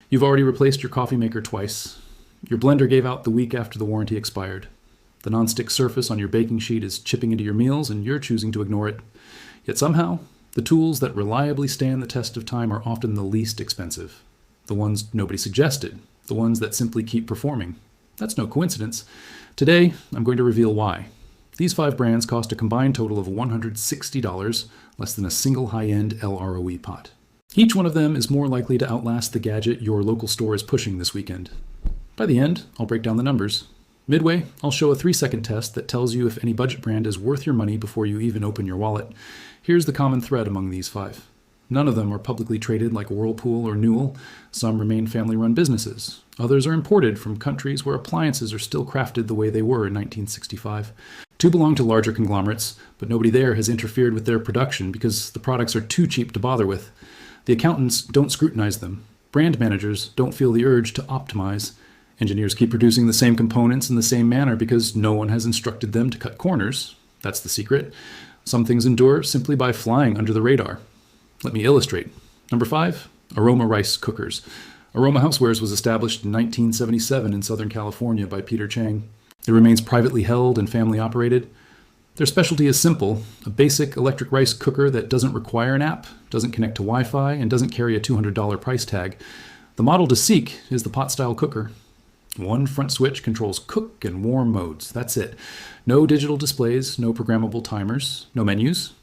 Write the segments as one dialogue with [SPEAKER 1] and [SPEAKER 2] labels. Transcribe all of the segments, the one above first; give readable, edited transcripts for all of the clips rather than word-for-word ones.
[SPEAKER 1] You've already replaced your coffee maker twice. Your blender gave out the week after the warranty expired. The nonstick surface on your baking sheet is chipping into your meals, and you're choosing to ignore it. Yet somehow, the tools that reliably stand the test of time are often the least expensive. The ones nobody suggested. The ones that simply keep performing. That's no coincidence. Today, I'm going to reveal why. These 5 brands cost a combined total of $160, less than a single high-end LROE pot. Each one of them is more likely to outlast the gadget your local store is pushing this weekend. By the end, I'll break down the numbers. Midway, I'll show a 3-second test that tells you if any budget brand is worth your money before you even open your wallet. Here's the common thread among these 5. None of them are publicly traded like Whirlpool or Newell. Some remain family-run businesses. Others are imported from countries where appliances are still crafted the way they were in 1965. 2 belong to larger conglomerates, but nobody there has interfered with their production because the products are too cheap to bother with. The accountants don't scrutinize them. Brand managers don't feel the urge to optimize. Engineers keep producing the same components in the same manner because no one has instructed them to cut corners. That's the secret. Some things endure simply by flying under the radar. Let me illustrate. Number 5, Aroma Rice Cookers. Aroma Housewares was established in 1977 in Southern California by Peter Chang. It remains privately held and family operated. Their specialty is simple, a basic electric rice cooker that doesn't require an app, doesn't connect to Wi-Fi, and doesn't carry a $200 price tag. The model to seek is the pot-style cooker. One front switch controls cook and warm modes. That's it. No digital displays, no programmable timers, no menus.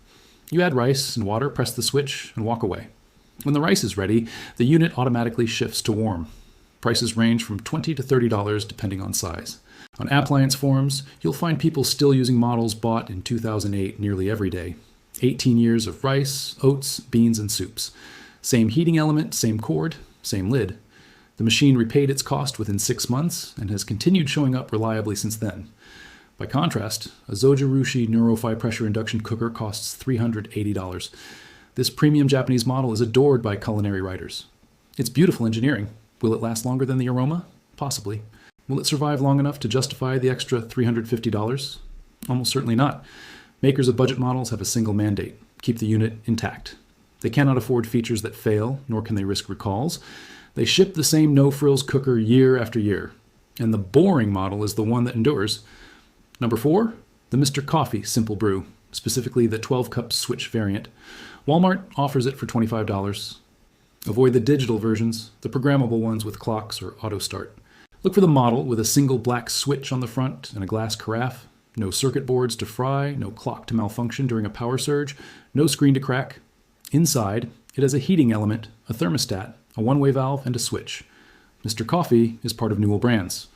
[SPEAKER 1] You add rice and water, press the switch, and walk away. When the rice is ready, the unit automatically shifts to warm. Prices range from $20 to $30 depending on size. On appliance forums, you'll find people still using models bought in 2008 nearly every day. 18 years of rice, oats, beans, and soups. Same heating element, same cord, same lid. The machine repaid its cost within 6 months and has continued showing up reliably since then. By contrast, a Zojirushi NeuroFi pressure induction cooker costs $380. This premium Japanese model is adored by culinary writers. It's beautiful engineering. Will it last longer than the Aroma? Possibly. Will it survive long enough to justify the extra $350? Almost certainly not. Makers of budget models have a single mandate: keep the unit intact. They cannot afford features that fail, nor can they risk recalls. They ship the same no-frills cooker year after year. And the boring model is the one that endures. Number 4, the Mr. Coffee Simple Brew, specifically the 12-cup switch variant. Walmart offers it for $25. Avoid the digital versions, the programmable ones with clocks or auto start. Look for the model with a single black switch on the front and a glass carafe. No circuit boards to fry, no clock to malfunction during a power surge, no screen to crack. Inside, it has a heating element, a thermostat, a one-way valve, and a switch. Mr. Coffee is part of Newell Brands.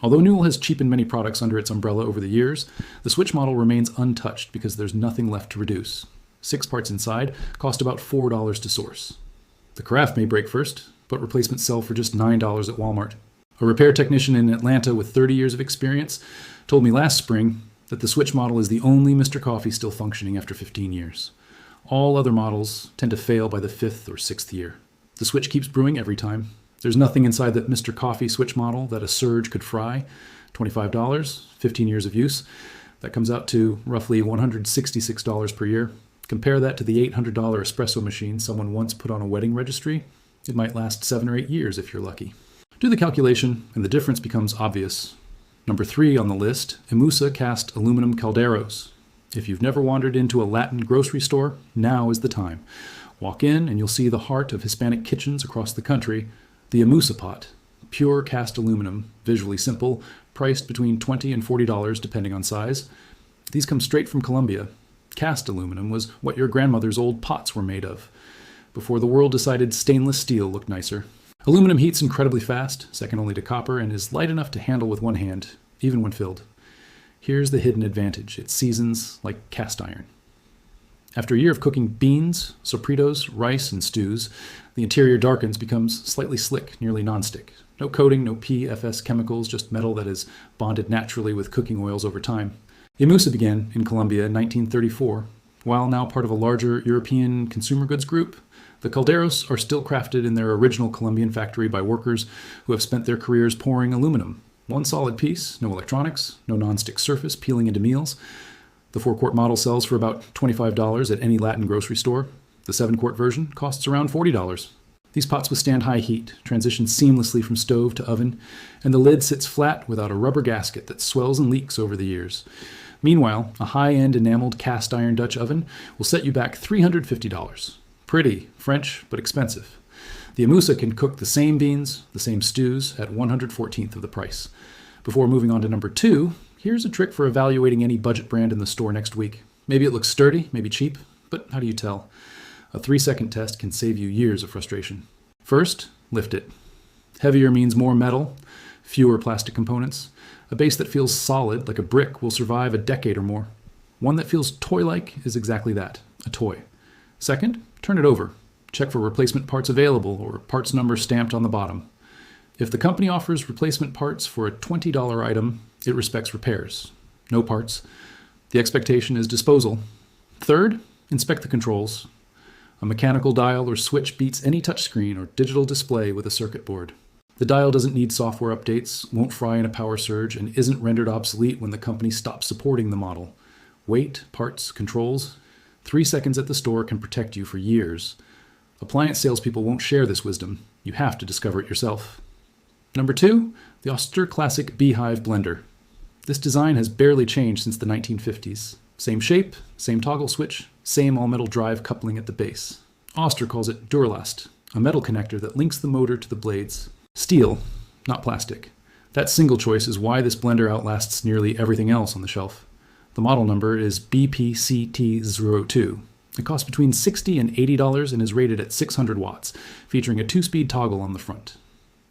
[SPEAKER 1] Although Newell has cheapened many products under its umbrella over the years, the switch model remains untouched because there's nothing left to reduce. 6 parts inside cost about $4 to source. The carafe may break first, but replacements sell for just $9 at Walmart. A repair technician in Atlanta with 30 years of experience told me last spring that the switch model is the only Mr. Coffee still functioning after 15 years. All other models tend to fail by the 5th or 6th year. The switch keeps brewing every time. There's nothing inside that Mr. Coffee switch model that a surge could fry. $25, 15 years of use. That comes out to roughly $166 per year. Compare that to the $800 espresso machine someone once put on a wedding registry. It might last 7 or 8 years if you're lucky. Do the calculation, and the difference becomes obvious. Number 3 on the list, Imusa cast aluminum calderos. If you've never wandered into a Latin grocery store, now is the time. Walk in and you'll see the heart of Hispanic kitchens across the country, the Imusa pot. Pure cast aluminum, visually simple, priced between $20 and $40 depending on size. These come straight from Colombia. Cast aluminum was what your grandmother's old pots were made of, before the world decided stainless steel looked nicer. Aluminum heats incredibly fast, second only to copper, and is light enough to handle with one hand, even when filled. Here's the hidden advantage: it seasons like cast iron. After a year of cooking beans, sofritos, rice, and stews, the interior darkens, becomes slightly slick, nearly nonstick. No coating, no PFS chemicals, just metal that is bonded naturally with cooking oils over time. Imusa began in Colombia in 1934. While now part of a larger European consumer goods group, the calderos are still crafted in their original Colombian factory by workers who have spent their careers pouring aluminum. One solid piece, no electronics, no nonstick surface peeling into meals. The 4-quart model sells for about $25 at any Latin grocery store. The 7-quart version costs around $40. These pots withstand high heat, transition seamlessly from stove to oven, and the lid sits flat without a rubber gasket that swells and leaks over the years. Meanwhile, a high-end enameled cast iron Dutch oven will set you back $350. Pretty, French, but expensive. The Amusa can cook the same beans, the same stews, at 1/114th of the price. Before moving on to number 2, here's a trick for evaluating any budget brand in the store next week. Maybe it looks sturdy, maybe cheap, but how do you tell? A 3-second test can save you years of frustration. First, lift it. Heavier means more metal, fewer plastic components. A base that feels solid, like a brick, will survive a decade or more. One that feels toy-like is exactly that, a toy. Second, turn it over. Check for replacement parts available or parts number stamped on the bottom. If the company offers replacement parts for a $20 item, it respects repairs. No parts. The expectation is disposal. Third, inspect the controls. A mechanical dial or switch beats any touchscreen or digital display with a circuit board. The dial doesn't need software updates, won't fry in a power surge, and isn't rendered obsolete when the company stops supporting the model. Weight, parts, controls. 3 seconds at the store can protect you for years. Appliance salespeople won't share this wisdom. You have to discover it yourself. Number 2, the Oster Classic Beehive Blender. This design has barely changed since the 1950s. Same shape, same toggle switch, same all-metal drive coupling at the base. Oster calls it Duralast, a metal connector that links the motor to the blades. Steel, not plastic. That single choice is why this blender outlasts nearly everything else on the shelf. The model number is BPCT02. It costs between $60 and $80 and is rated at 600 watts, featuring a 2-speed toggle on the front.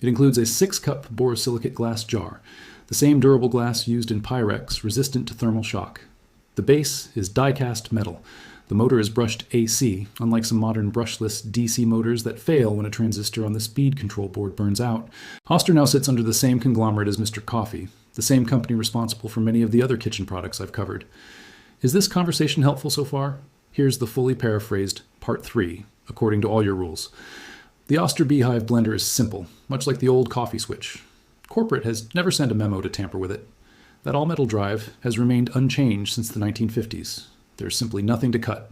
[SPEAKER 1] It includes a 6-cup borosilicate glass jar, the same durable glass used in Pyrex, resistant to thermal shock. The base is die-cast metal. The motor is brushed AC, unlike some modern brushless DC motors that fail when a transistor on the speed control board burns out. Oster now sits under the same conglomerate as Mr. Coffee, the same company responsible for many of the other kitchen products I've covered. Is this conversation helpful so far? Here's the fully paraphrased Part 3, according to all your rules. The Oster Beehive blender is simple, much like the old coffee switch. Corporate has never sent a memo to tamper with it. That all-metal drive has remained unchanged since the 1950s. There's simply nothing to cut.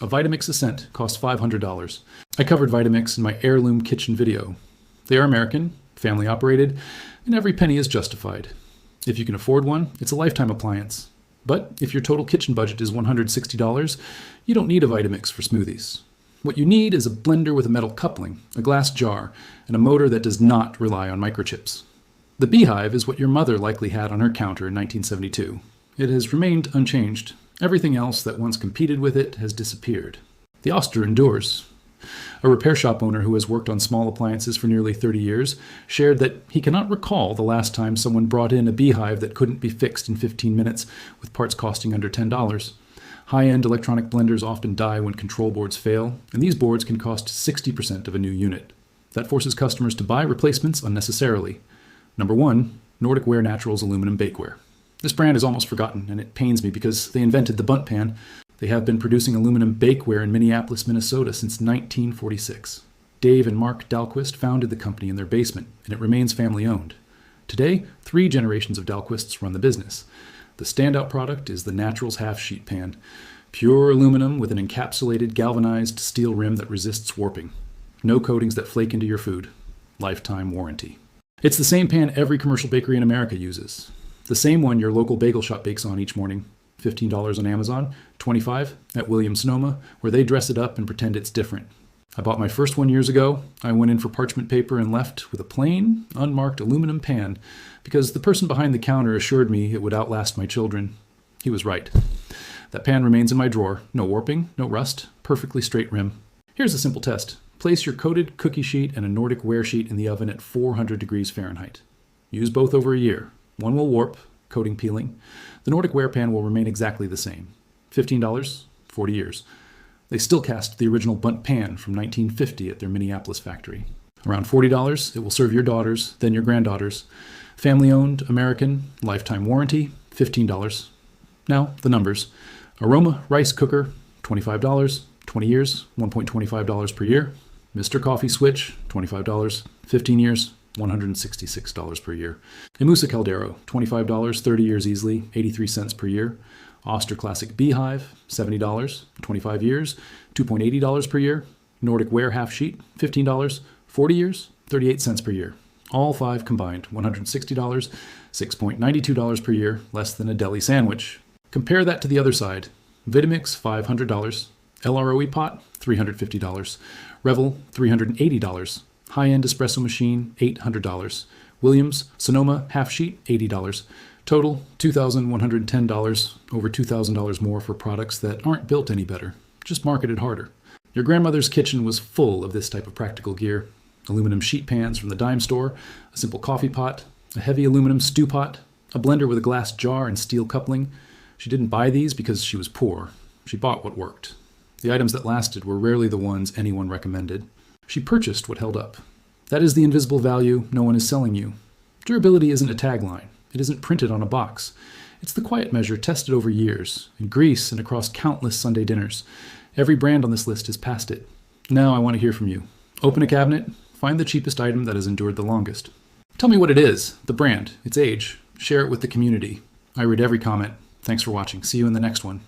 [SPEAKER 1] A Vitamix Ascent costs $500. I covered Vitamix in my heirloom kitchen video. They are American, family-operated, and every penny is justified. If you can afford one, it's a lifetime appliance. But if your total kitchen budget is $160, you don't need a Vitamix for smoothies. What you need is a blender with a metal coupling, a glass jar, and a motor that does not rely on microchips. The Beehive is what your mother likely had on her counter in 1972. It has remained unchanged. Everything else that once competed with it has disappeared. The Oster endures. A repair shop owner who has worked on small appliances for nearly 30 years shared that he cannot recall the last time someone brought in a Beehive that couldn't be fixed in 15 minutes with parts costing under $10. High-end electronic blenders often die when control boards fail, and these boards can cost 60% of a new unit. That forces customers to buy replacements unnecessarily. Number 1, Nordic Ware Naturals aluminum bakeware. This brand is almost forgotten, and it pains me because they invented the bunt pan. They have been producing aluminum bakeware in Minneapolis, Minnesota since 1946. Dave and Mark Dahlquist founded the company in their basement, and it remains family-owned. Today, 3 generations of Dahlquists run the business. The standout product is the Naturals half-sheet pan. Pure aluminum with an encapsulated galvanized steel rim that resists warping. No coatings that flake into your food. Lifetime warranty. It's the same pan every commercial bakery in America uses. The same one your local bagel shop bakes on each morning. $15 on Amazon, $25 at Williams-Sonoma, where they dress it up and pretend it's different. I bought my first one years ago. I went in for parchment paper and left with a plain, unmarked aluminum pan because the person behind the counter assured me it would outlast my children. He was right. That pan remains in my drawer. No warping, no rust, perfectly straight rim. Here's a simple test. Place your coated cookie sheet and a Nordic Ware sheet in the oven at 400 degrees Fahrenheit. Use both over a year. One will warp, coating peeling. The Nordic Ware pan will remain exactly the same. $15, 40 years. They still cast the original bunt pan from 1950 at their Minneapolis factory. Around $40, it will serve your daughters, then your granddaughters. Family-owned, American, lifetime warranty, $15. Now, the numbers. Aroma rice cooker, $25, 20 years, $1.25 per year. Mr. Coffee switch, $25, 15 years, $166 per year. Amusa Caldero, $25, 30 years easily, 83 cents per year. Oster Classic Beehive, $70, 25 years, $2.80 per year. Nordic Wear half sheet, $15, 40 years, 38 cents per year. All 5 combined, $160, $6.92 per year, less than a deli sandwich. Compare that to the other side. Vitamix, $500. LROE pot, $350. Revel, $380. High-end espresso machine, $800. Williams Sonoma half sheet, $80. Total, $2,110, over $2,000 more for products that aren't built any better, just marketed harder. Your grandmother's kitchen was full of this type of practical gear. Aluminum sheet pans from the dime store, a simple coffee pot, a heavy aluminum stew pot, a blender with a glass jar and steel coupling. She didn't buy these because she was poor. She bought what worked. The items that lasted were rarely the ones anyone recommended. She purchased what held up. That is the invisible value no one is selling you. Durability isn't a tagline. It isn't printed on a box. It's the quiet measure tested over years, in Greece and across countless Sunday dinners. Every brand on this list has passed it. Now I want to hear from you. Open a cabinet, find the cheapest item that has endured the longest. Tell me what it is, the brand, its age. Share it with the community. I read every comment. Thanks for watching. See you in the next one.